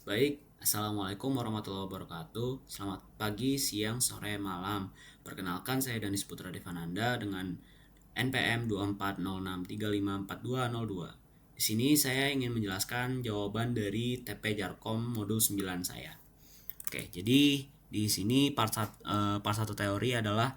Baik, Assalamualaikum warahmatullahi wabarakatuh. Selamat pagi, siang, sore, malam. Perkenalkan saya Danis Putra Devananda dengan NPM 2406354202. Di sini saya ingin menjelaskan jawaban dari TP Jarkom modul 9 saya. Oke, jadi di sini part 1 teori adalah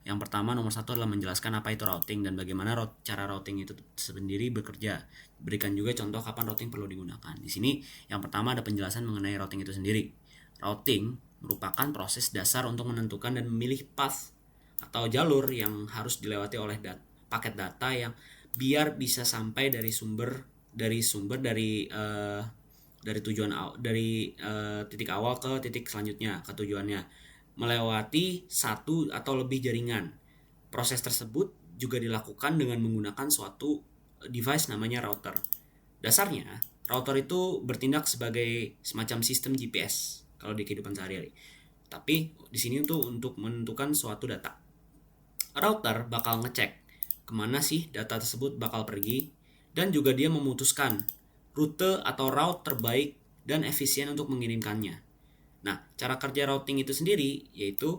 yang pertama nomor satu adalah menjelaskan apa itu routing dan bagaimana cara routing itu sendiri bekerja. Berikan juga contoh kapan routing perlu digunakan. Di sini yang pertama ada penjelasan mengenai routing itu sendiri. Routing merupakan proses dasar untuk menentukan dan memilih path atau jalur yang harus dilewati oleh paket data yang biar bisa sampai dari tujuan titik awal ke titik selanjutnya ke tujuannya melewati satu atau lebih jaringan. Proses tersebut juga dilakukan dengan menggunakan suatu device namanya router. Dasarnya, router itu bertindak sebagai semacam sistem GPS kalau di kehidupan sehari-hari. Tapi di sini untuk menentukan suatu data. Router bakal ngecek kemana sih data tersebut bakal pergi dan juga dia memutuskan rute atau route terbaik dan efisien untuk mengirimkannya. Nah, cara kerja routing itu sendiri yaitu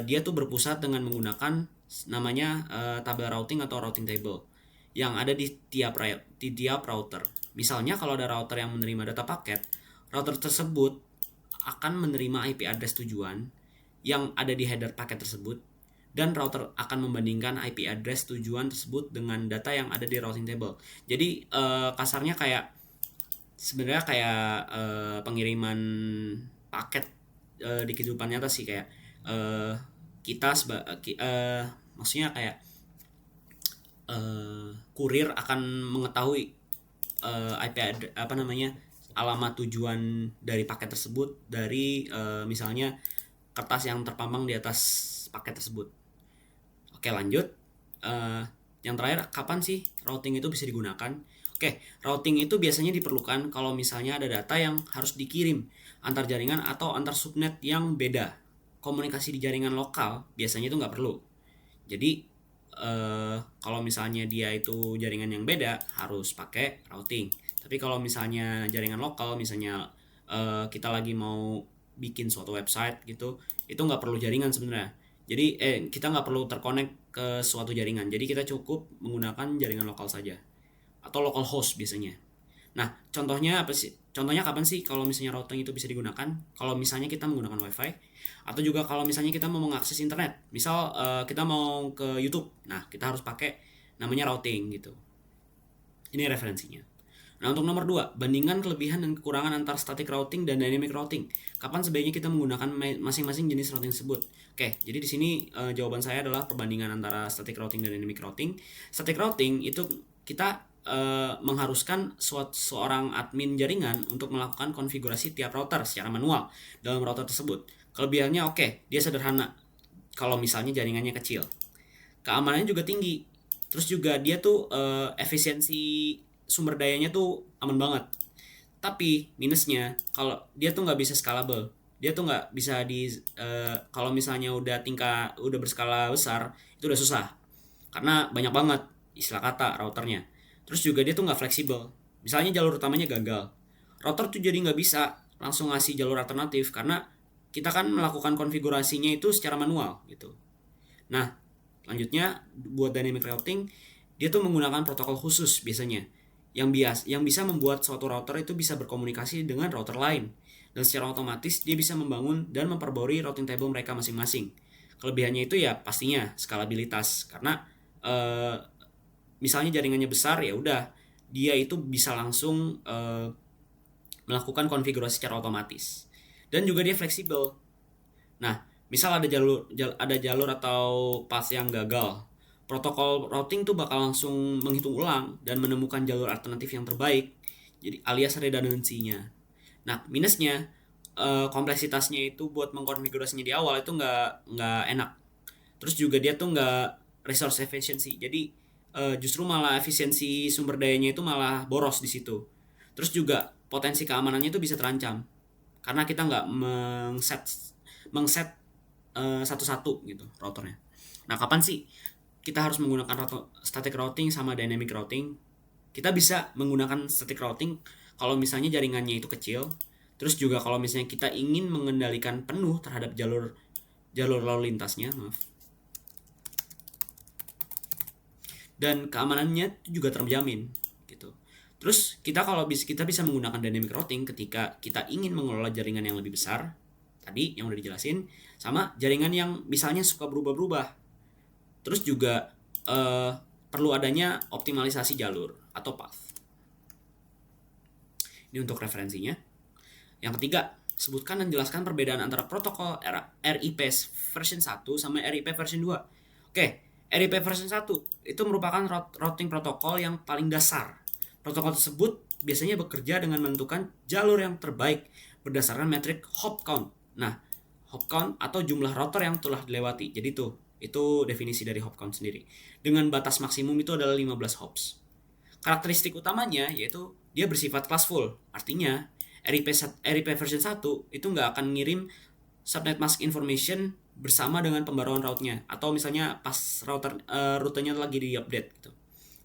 dia tuh berpusat dengan menggunakan namanya tabel routing atau routing table yang ada di tiap router. Misalnya kalau ada router yang menerima data paket, router tersebut akan menerima IP address tujuan yang ada di header paket tersebut dan router akan membandingkan IP address tujuan tersebut dengan data yang ada di routing table. Jadi kasarnya sebenarnya kayak pengiriman paket di kehidupan nyata sih kayak uh, kita maksudnya kayak kurir akan mengetahui IP apa namanya alamat tujuan dari paket tersebut dari misalnya kertas yang terpampang di atas paket tersebut. Oke, lanjut. Yang terakhir, kapan sih routing itu bisa digunakan? Oke, routing itu biasanya diperlukan kalau misalnya ada data yang harus dikirim antar jaringan atau antar subnet yang beda. Komunikasi di jaringan lokal biasanya itu nggak perlu. Jadi kalau misalnya dia itu jaringan yang beda harus pakai routing. Tapi kalau misalnya jaringan lokal, misalnya kita lagi mau bikin suatu website gitu, itu nggak perlu jaringan sebenarnya. Jadi kita nggak perlu terkonek ke suatu jaringan. Jadi kita cukup menggunakan jaringan lokal saja atau local host biasanya. Nah, contohnya apa sih? Contohnya kapan sih kalau misalnya routing itu bisa digunakan? Kalau misalnya kita menggunakan WiFi atau juga kalau misalnya kita mau mengakses internet. Misal kita mau ke YouTube. Nah, kita harus pakai namanya routing gitu. Ini referensinya. Nah, untuk nomor 2, bandingkan kelebihan dan kekurangan antar static routing dan dynamic routing. Kapan sebaiknya kita menggunakan masing-masing jenis routing tersebut? Oke, jadi di sini jawaban saya adalah perbandingan antara static routing dan dynamic routing. Static routing itu kita mengharuskan seorang admin jaringan untuk melakukan konfigurasi tiap router secara manual dalam router tersebut. Kelebihannya oke, dia sederhana. Kalau misalnya jaringannya kecil, keamanannya juga tinggi. Terus juga dia tuh efisiensi sumber dayanya tuh aman banget. Tapi minusnya kalau dia tuh nggak bisa scalable. Dia tuh nggak bisa kalau misalnya udah berskala besar itu udah susah karena banyak banget istilah kata routernya. Terus juga dia tuh nggak fleksibel. Misalnya jalur utamanya gagal, router tuh jadi nggak bisa langsung ngasih jalur alternatif karena kita kan melakukan konfigurasinya itu secara manual gitu. Nah, lanjutnya buat dynamic routing dia tuh menggunakan protokol khusus biasanya yang bisa membuat suatu router itu bisa berkomunikasi dengan router lain dan secara otomatis dia bisa membangun dan memperbarui routing table mereka masing-masing. Kelebihannya itu ya pastinya skalabilitas karena misalnya jaringannya besar ya udah dia itu bisa langsung melakukan konfigurasi secara otomatis dan juga dia fleksibel. Nah, misal ada jalur atau path yang gagal, protokol routing tuh bakal langsung menghitung ulang dan menemukan jalur alternatif yang terbaik. Jadi alias redundancy-nya. Nah, minusnya kompleksitasnya itu buat mengkonfigurasinya di awal itu nggak enak. Terus juga dia tuh nggak resource efficiency. Jadi justru malah efisiensi sumber dayanya itu malah boros di situ. Terus juga potensi keamanannya itu bisa terancam karena kita nggak mengset satu-satu gitu routernya. Nah, kapan sih kita harus menggunakan static routing sama dynamic routing? Kita bisa menggunakan static routing kalau misalnya jaringannya itu kecil, terus juga kalau misalnya kita ingin mengendalikan penuh terhadap jalur lalu lintasnya, maaf, dan keamanannya juga terjamin gitu. Terus kita bisa menggunakan dynamic routing ketika kita ingin mengelola jaringan yang lebih besar, tadi yang udah dijelasin, sama jaringan yang misalnya suka berubah-berubah. Terus juga perlu adanya optimalisasi jalur atau path. Ini untuk referensinya. Yang ketiga, sebutkan dan jelaskan perbedaan antara protokol RIP version 1 sama RIP version 2. Oke, RIP version 1 itu merupakan routing protokol yang paling dasar. Protokol tersebut biasanya bekerja dengan menentukan jalur yang terbaik berdasarkan metrik hop count. Nah, hop count atau jumlah router yang telah dilewati. Jadi itu definisi dari hop count sendiri. Dengan batas maksimum itu adalah 15 hops. Karakteristik utamanya yaitu dia bersifat classful. Artinya RIP version 1 itu nggak akan ngirim subnet mask information bersama dengan pembaruan route-nya, atau misalnya pas rutenya lagi di-update gitu.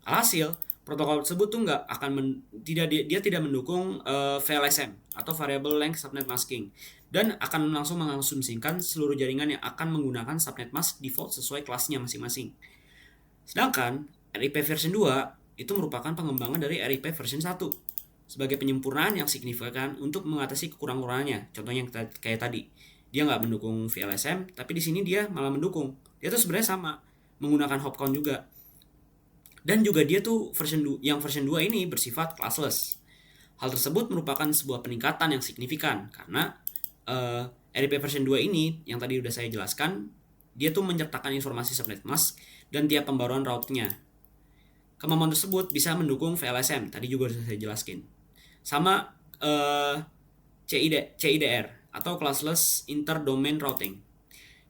Alhasil, protokol tersebut tuh nggak akan dia tidak mendukung VLSM atau variable length subnet masking, dan akan langsung mengasumsikan seluruh jaringan yang akan menggunakan subnet mask default sesuai kelasnya masing-masing. Sedangkan RIP version 2 itu merupakan pengembangan dari RIP version 1 sebagai penyempurnaan yang signifikan untuk mengatasi kekurangan-kekurangannya. Contohnya yang kayak tadi, dia nggak mendukung VLSM, tapi di sini dia malah mendukung. Dia tuh sebenarnya sama, menggunakan hop count juga. Dan juga dia tuh version 2 ini bersifat classless. Hal tersebut merupakan sebuah peningkatan yang signifikan karena RIP version 2 ini yang tadi udah saya jelaskan, dia tuh menyertakan informasi subnet mask dan tiap pembaruan route-nya. Kemampuan tersebut bisa mendukung VLSM, tadi juga sudah saya jelaskan. Sama CIDR atau Classless Inter-Domain Routing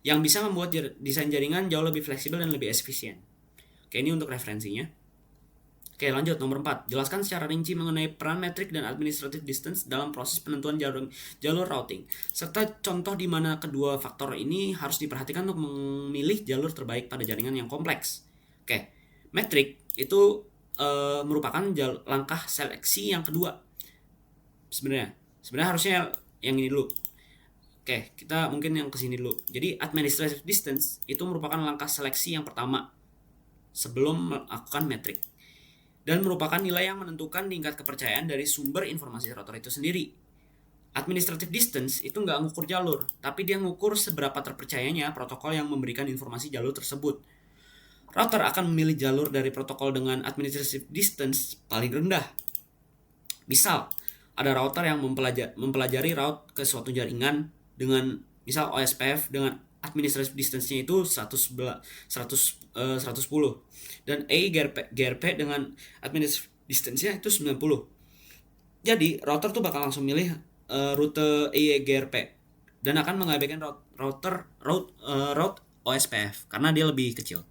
yang bisa membuat desain jaringan jauh lebih fleksibel dan lebih efisien. Oke, ini untuk referensinya. Oke, lanjut nomor 4. Jelaskan secara rinci mengenai peran metrik dan administrative distance dalam proses penentuan jalur routing, serta contoh di mana kedua faktor ini harus diperhatikan untuk memilih jalur terbaik pada jaringan yang kompleks. Oke, metrik itu merupakan langkah seleksi yang kedua. Sebenarnya harusnya yang ini dulu. Oke, kita mungkin yang kesini dulu. Jadi administrative distance itu merupakan langkah seleksi yang pertama sebelum melakukan metrik, dan merupakan nilai yang menentukan tingkat kepercayaan dari sumber informasi router itu sendiri. Administrative distance itu nggak ngukur jalur, tapi dia ngukur seberapa terpercayanya protokol yang memberikan informasi jalur tersebut. Router akan memilih jalur dari protokol dengan administrative distance paling rendah. Misal, ada router yang mempelajari route ke suatu jaringan dengan misal OSPF dengan administrative distance-nya itu 110 dan GRP dengan administrative distance-nya itu 90. Jadi router tuh bakal langsung milih rute GRP dan akan mengabaikan route OSPF karena dia lebih kecil.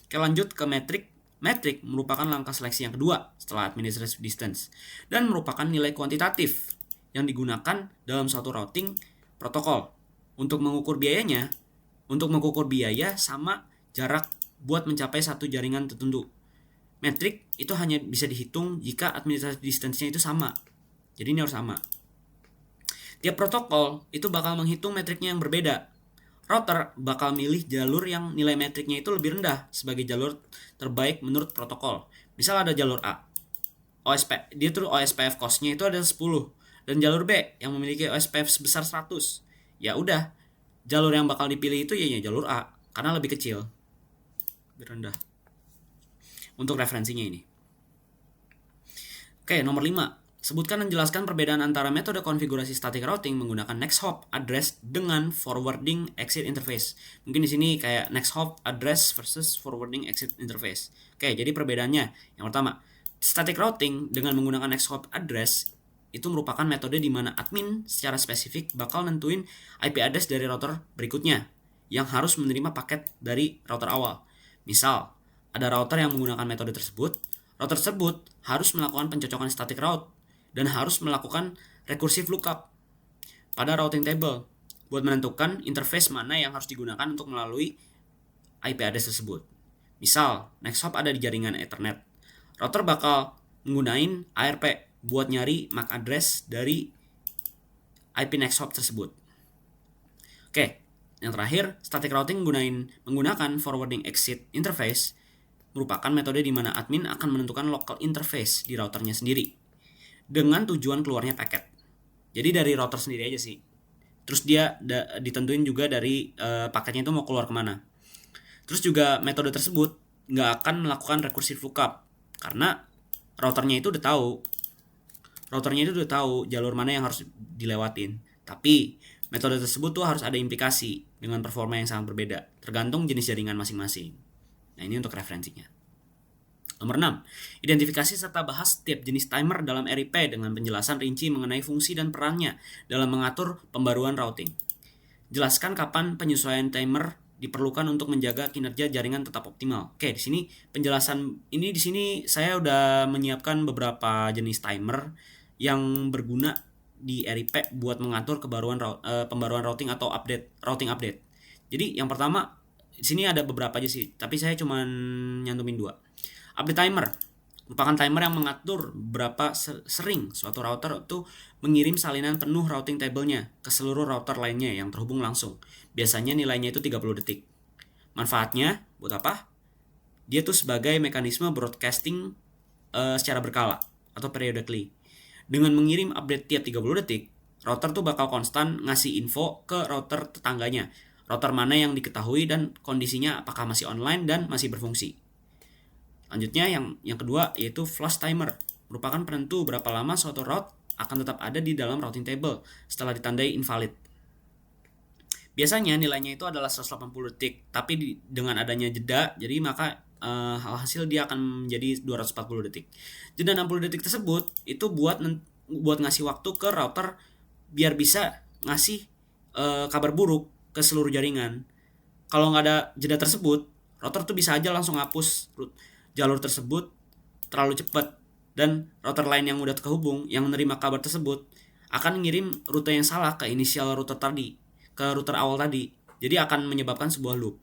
Oke, lanjut ke metrik. Metrik merupakan langkah seleksi yang kedua setelah administrative distance dan merupakan nilai kuantitatif yang digunakan dalam suatu routing protokol untuk mengukur biaya sama jarak buat mencapai satu jaringan tertentu. Metrik itu hanya bisa dihitung jika administrative distance-nya itu sama. Jadi ini harus sama. Tiap protokol itu bakal menghitung metriknya yang berbeda. Router bakal milih jalur yang nilai metriknya itu lebih rendah sebagai jalur terbaik menurut protokol. Misal ada jalur A, dia tuh OSPF cost-nya itu ada 10, dan jalur B yang memiliki OSPF sebesar 100. Ya udah, jalur yang bakal dipilih itu ya jalur A karena lebih kecil, lebih rendah. Untuk referensinya ini. Oke, nomor 5. Sebutkan dan jelaskan perbedaan antara metode konfigurasi static routing menggunakan next hop address dengan forwarding exit interface. Mungkin di sini kayak next hop address versus forwarding exit interface. Oke, jadi perbedaannya. Yang pertama, static routing dengan menggunakan next hop address itu merupakan metode di mana admin secara spesifik bakal nentuin IP address dari router berikutnya yang harus menerima paket dari router awal. Misal, ada router yang menggunakan metode tersebut, router tersebut harus melakukan pencocokan static route dan harus melakukan recursive lookup pada routing table buat menentukan interface mana yang harus digunakan untuk melalui IP address tersebut. Misal, next hop ada di jaringan Ethernet. Router bakal menggunakan ARP buat nyari MAC address dari IP next hop tersebut. Oke, yang terakhir, static routing menggunakan forwarding exit interface merupakan metode di mana admin akan menentukan local interface di routernya sendiri dengan tujuan keluarnya paket. Jadi dari router sendiri aja sih. Terus dia ditentuin juga dari paketnya itu mau keluar kemana. Terus juga metode tersebut nggak akan melakukan recursive lookup karena routernya itu udah tahu jalur mana yang harus dilewatin. Tapi metode tersebut tuh harus ada implikasi dengan performa yang sangat berbeda, tergantung jenis jaringan masing-masing. Nah, ini untuk referensinya. Nomor 6. Identifikasi serta bahas setiap jenis timer dalam RIP dengan penjelasan rinci mengenai fungsi dan perannya dalam mengatur pembaruan routing. Jelaskan kapan penyesuaian timer diperlukan untuk menjaga kinerja jaringan tetap optimal. Oke, di sini penjelasan ini saya udah menyiapkan beberapa jenis timer yang berguna di RIP buat mengatur pembaruan routing atau routing update. Jadi yang pertama di sini ada beberapa aja sih, tapi saya cuma nyantumin 2. Update timer merupakan timer yang mengatur berapa sering suatu router itu mengirim salinan penuh routing table-nya ke seluruh router lainnya yang terhubung langsung. Biasanya nilainya itu 30 detik. Manfaatnya buat apa? Dia tuh sebagai mekanisme broadcasting secara berkala atau periodically. Dengan mengirim update tiap 30 detik, router tuh bakal konstan ngasih info ke router tetangganya. Router mana yang diketahui dan kondisinya apakah masih online dan masih berfungsi. Lanjutnya yang kedua yaitu flush timer, merupakan penentu berapa lama suatu route akan tetap ada di dalam routing table setelah ditandai invalid. Biasanya nilainya itu adalah 180 detik, tapi dengan adanya jeda, jadi maka hasil dia akan menjadi 240 detik. Jeda 60 detik tersebut itu buat ngasih waktu ke router biar bisa ngasih kabar buruk ke seluruh jaringan. Kalau nggak ada jeda tersebut, router tuh bisa aja langsung hapus jalur tersebut terlalu cepat, dan router lain yang udah terhubung yang menerima kabar tersebut akan ngirim rute yang salah ke inisial router tadi, ke router awal tadi. Jadi akan menyebabkan sebuah loop.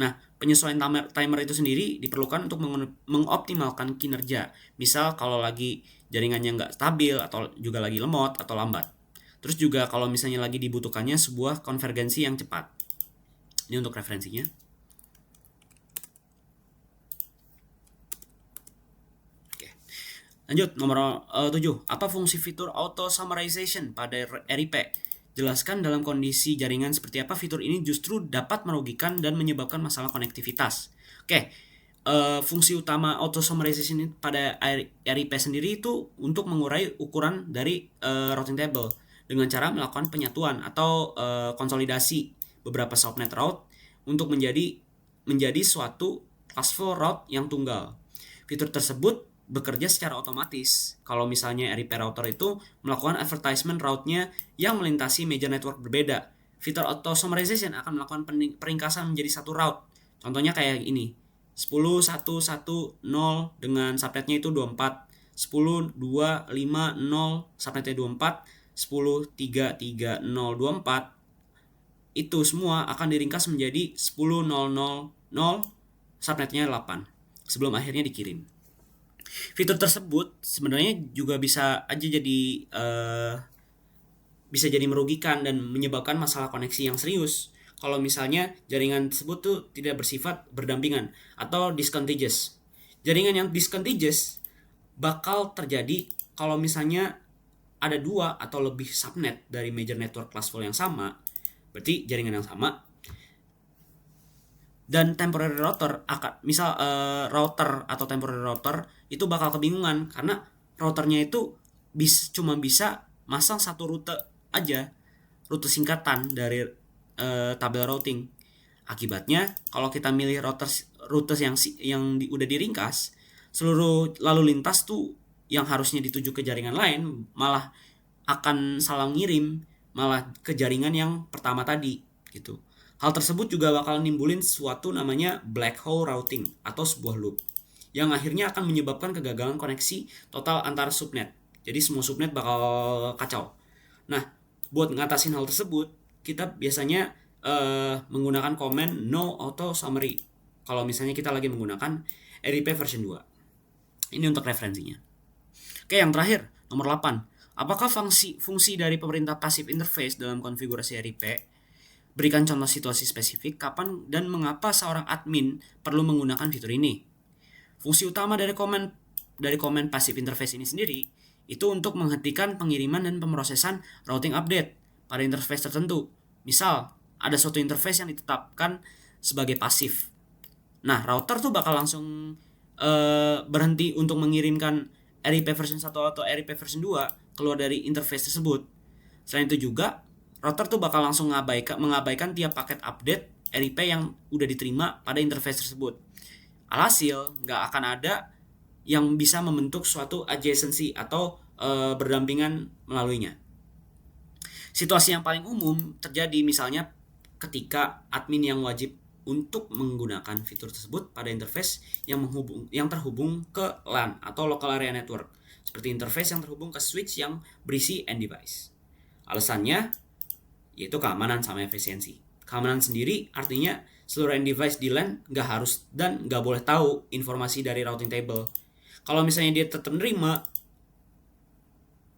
Nah, penyesuaian timer itu sendiri diperlukan untuk mengoptimalkan kinerja. Misal kalau lagi jaringannya nggak stabil atau juga lagi lemot atau lambat. Terus juga kalau misalnya lagi dibutuhkannya sebuah konvergensi yang cepat. Ini untuk referensinya. Lanjut, nomor 7. Apa fungsi fitur auto summarization pada RIP? Jelaskan dalam kondisi jaringan seperti apa fitur ini justru dapat merugikan dan menyebabkan masalah konektivitas. Oke, fungsi utama auto summarization pada RIP sendiri itu untuk mengurai ukuran dari routing table dengan cara melakukan penyatuan atau konsolidasi beberapa subnet route untuk menjadi suatu classful route yang tunggal. Fitur tersebut bekerja secara otomatis kalau misalnya RIP router itu melakukan advertisement route-nya yang melintasi major network berbeda. Fitur auto summarization akan melakukan peringkasan menjadi satu route. Contohnya kayak ini. 10.1.1.0 dengan subnetnya itu 24, 10.2.5.0 subnetnya 24, 10.3.3.0 24. Itu semua akan diringkas menjadi 10.0.0.0 subnetnya 8 sebelum akhirnya dikirim. Fitur tersebut sebenarnya juga bisa jadi merugikan dan menyebabkan masalah koneksi yang serius kalau misalnya jaringan tersebut tuh tidak bersifat berdampingan atau discontinuous. Jaringan yang discontinuous bakal terjadi kalau misalnya ada 2 atau lebih subnet dari major network classful yang sama, berarti jaringan yang sama. Dan temporary router router atau temporary router itu bakal kebingungan karena routernya itu cuma bisa masang satu rute aja, rute singkatan dari tabel routing. Akibatnya kalau kita milih rute yang udah diringkas, seluruh lalu lintas tuh yang harusnya dituju ke jaringan lain malah akan salah ngirim malah ke jaringan yang pertama tadi gitu. Hal tersebut juga bakal nimbulin suatu namanya black hole routing atau sebuah loop yang akhirnya akan menyebabkan kegagalan koneksi total antara subnet. Jadi semua subnet bakal kacau. Nah, buat ngatasin hal tersebut, kita biasanya menggunakan komen no auto summary kalau misalnya kita lagi menggunakan RIP version 2. Ini untuk referensinya. Oke, yang terakhir, nomor 8. Apakah fungsi dari pemerintah passive interface dalam konfigurasi RIP? Berikan contoh situasi spesifik, kapan dan mengapa seorang admin perlu menggunakan fitur ini. Fungsi utama dari komen passive interface ini sendiri itu untuk menghentikan pengiriman dan pemrosesan routing update pada interface tertentu. Misal, ada suatu interface yang ditetapkan sebagai pasif. Nah, router tuh bakal langsung berhenti untuk mengirimkan RIP version 1 atau RIP version 2 keluar dari interface tersebut. Selain itu juga, router tuh bakal langsung mengabaikan tiap paket update RIP yang udah diterima pada interface tersebut. Alhasil, nggak akan ada yang bisa membentuk suatu adjacency atau berdampingan melaluinya. Situasi yang paling umum terjadi misalnya ketika admin yang wajib untuk menggunakan fitur tersebut pada interface yang terhubung ke LAN atau local area network, seperti interface yang terhubung ke switch yang berisi end device. Alasannya yaitu keamanan sama efisiensi. Keamanan sendiri artinya seluruh end device di LAN nggak harus dan nggak boleh tahu informasi dari routing table. Kalau misalnya dia tetap menerima,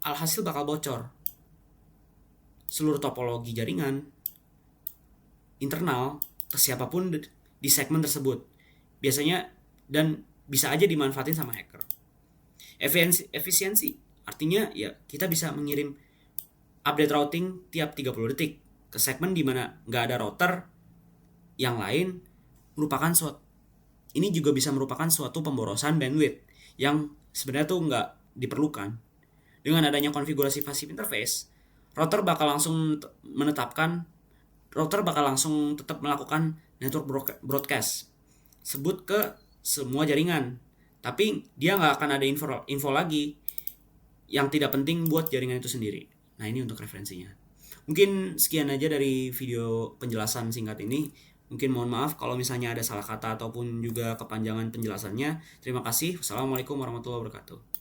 alhasil bakal bocor seluruh topologi jaringan internal ke siapapun di segmen tersebut. Biasanya dan bisa aja dimanfaatin sama hacker. Efisiensi artinya ya kita bisa mengirim update routing tiap 30 detik ke segmen di mana nggak ada router yang lain. Ini juga bisa merupakan suatu pemborosan bandwidth yang sebenarnya tuh nggak diperlukan. Dengan adanya konfigurasi passive interface, router bakal langsung tetap melakukan network broadcast sebut ke semua jaringan, tapi dia nggak akan ada info lagi yang tidak penting buat jaringan itu sendiri. Nah, ini untuk referensinya. Mungkin sekian aja dari video penjelasan singkat ini. Mungkin mohon maaf kalau misalnya ada salah kata ataupun juga kepanjangan penjelasannya. Terima kasih. Wassalamualaikum warahmatullahi wabarakatuh.